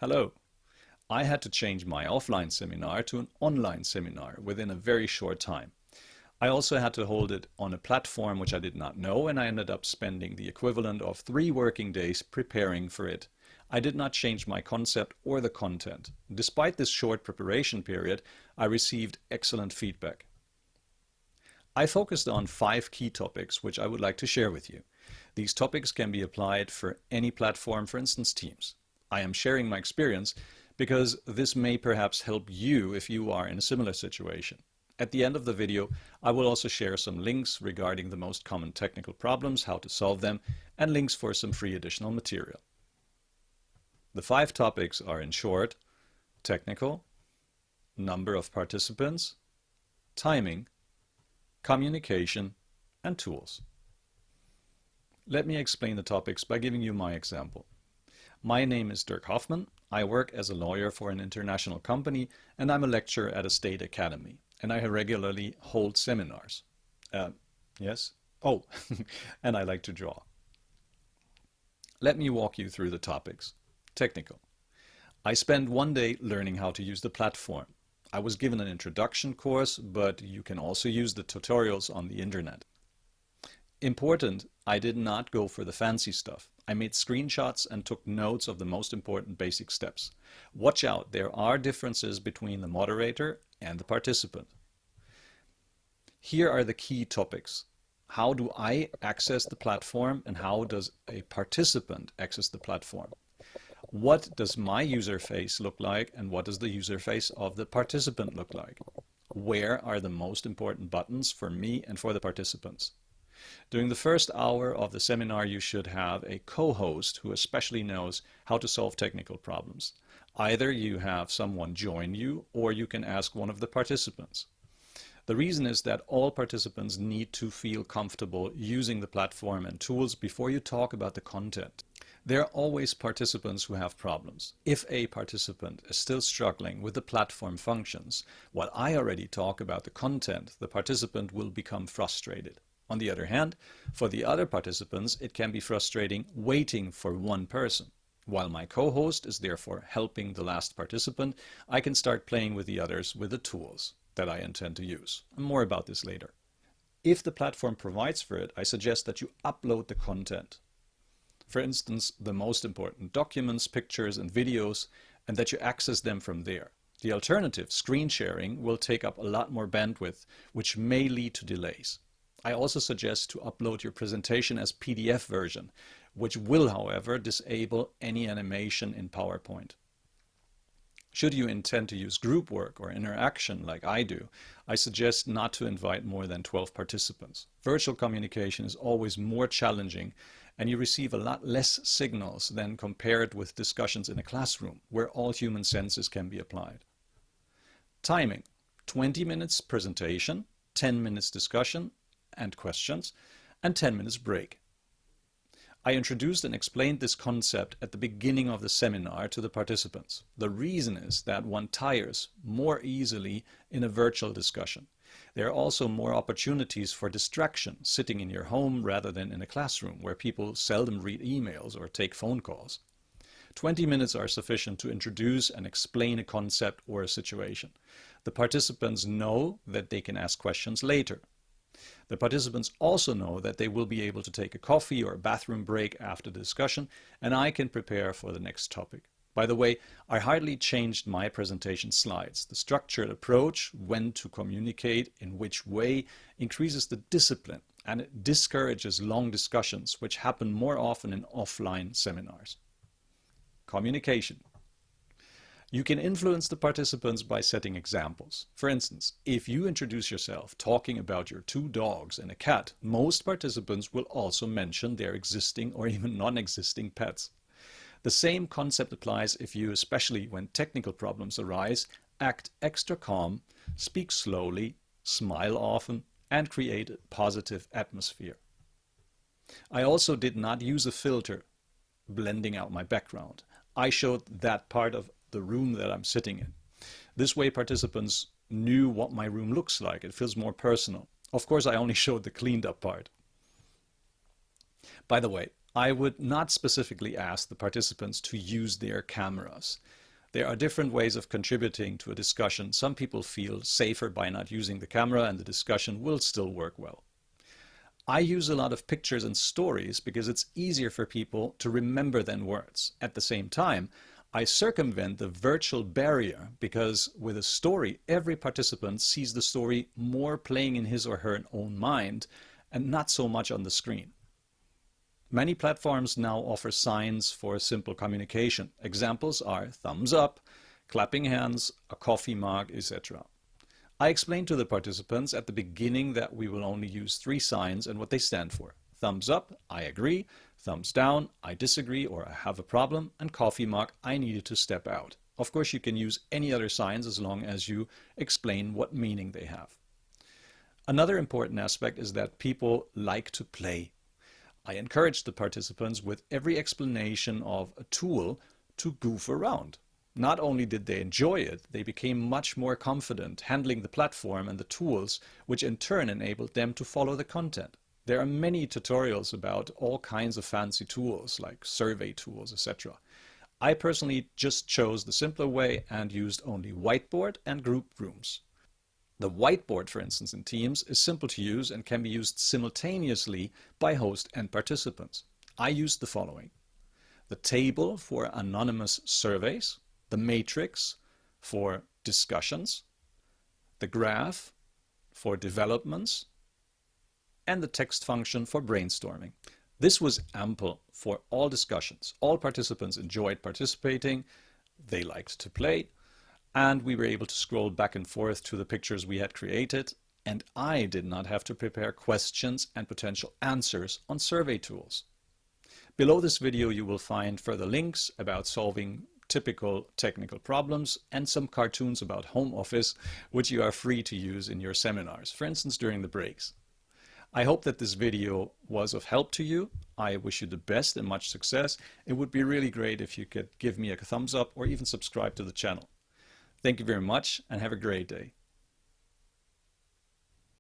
Hello. I had to change my offline seminar to an online seminar within a very short time. I also had to hold it on a platform which I did not know, and I ended up spending the equivalent of 3 working days preparing for it. I did not change my concept or the content. Despite this short preparation period, I received excellent feedback. I focused on 5 key topics which I would like to share with you. These topics can be applied for any platform, for instance Teams. I am sharing my experience because this may perhaps help you if you are in a similar situation. At the end of the video, I will also share some links regarding the most common technical problems, how to solve them, and links for some free additional material. The 5 topics are, in short, technical, number of participants, timing, communication, and tools. Let me explain the topics by giving you my example. My name is Dirk Hoffman. I work as a lawyer for an international company, and I'm a lecturer at a state academy, and I regularly hold seminars. Yes? Oh, and I like to draw. Let me walk you through the topics. Technical. I spent one day learning how to use the platform. I was given an introduction course, but you can also use the tutorials on the internet. Important, I did not go for the fancy stuff. I made screenshots and took notes of the most important basic steps. Watch out, there are differences between the moderator and the participant. Here are the key topics. How do I access the platform, and how does a participant access the platform? What does my user face look like, and what does the user face of the participant look like? Where are the most important buttons for me and for the participants? During the first hour of the seminar, you should have a co-host who especially knows how to solve technical problems. Either you have someone join you, or you can ask one of the participants. The reason is that all participants need to feel comfortable using the platform and tools before you talk about the content. There are always participants who have problems. If a participant is still struggling with the platform functions, while I already talk about the content, the participant will become frustrated. On the other hand, for the other participants, it can be frustrating waiting for one person. While my co-host is therefore helping the last participant, I can start playing with the others with the tools that I intend to use. More about this later. If the platform provides for it, I suggest that you upload the content. For instance, the most important documents, pictures, and videos, and that you access them from there. The alternative, screen sharing, will take up a lot more bandwidth, which may lead to delays. I also suggest to upload your presentation as PDF version, which will, however, disable any animation in PowerPoint. Should you intend to use group work or interaction like I do, I suggest not to invite more than 12 participants. Virtual communication is always more challenging, and you receive a lot less signals than compared with discussions in a classroom, where all human senses can be applied. Timing: 20 minutes presentation, 10 minutes discussion and questions, and 10 minutes break. I introduced and explained this concept at the beginning of the seminar to the participants. The reason is that one tires more easily in a virtual discussion. There are also more opportunities for distraction sitting in your home rather than in a classroom where people seldom read emails or take phone calls. 20 minutes are sufficient to introduce and explain a concept or a situation. The participants know that they can ask questions later. The participants also know that they will be able to take a coffee or a bathroom break after the discussion, and I can prepare for the next topic. By the way, I hardly changed my presentation slides. The structured approach, when to communicate, in which way, increases the discipline, and it discourages long discussions, which happen more often in offline seminars. Communication. You can influence the participants by setting examples. For instance, if you introduce yourself talking about your 2 dogs and a cat, most participants will also mention their existing or even non-existing pets. The same concept applies if you, especially when technical problems arise, act extra calm, speak slowly, smile often, and create a positive atmosphere. I also did not use a filter, blending out my background. I showed that part of the room that I'm sitting in. This way participants knew what my room looks like. It feels more personal. Of course, I only showed the cleaned up part. By the way, I would not specifically ask the participants to use their cameras. There are different ways of contributing to a discussion. Some people feel safer by not using the camera and the discussion will still work well. I use a lot of pictures and stories because it's easier for people to remember than words. At the same time, I circumvent the virtual barrier because with a story, every participant sees the story more playing in his or her own mind and not so much on the screen. Many platforms now offer signs for simple communication. Examples are thumbs up, clapping hands, a coffee mug, etc. I explained to the participants at the beginning that we will only use 3 signs and what they stand for. Thumbs up, I agree. Thumbs down, I disagree or I have a problem. And coffee mug, I needed to step out. Of course, you can use any other signs as long as you explain what meaning they have. Another important aspect is that people like to play. I encouraged the participants with every explanation of a tool to goof around. Not only did they enjoy it, they became much more confident handling the platform and the tools, which in turn enabled them to follow the content. There are many tutorials about all kinds of fancy tools like survey tools, etc. I personally just chose the simpler way and used only Whiteboard and group rooms. The whiteboard, for instance, in Teams is simple to use and can be used simultaneously by host and participants. I used the following: the table for anonymous surveys, the matrix for discussions, the graph for developments, and the text function for brainstorming. This was ample for all discussions. All participants enjoyed participating, they liked to play, and we were able to scroll back and forth to the pictures we had created, and I did not have to prepare questions and potential answers on survey tools. Below this video you will find further links about solving typical technical problems and some cartoons about home office, which you are free to use in your seminars, for instance during the breaks. I hope that this video was of help to you. I wish you the best and much success. It would be really great if you could give me a thumbs up or even subscribe to the channel. Thank you very much and have a great day.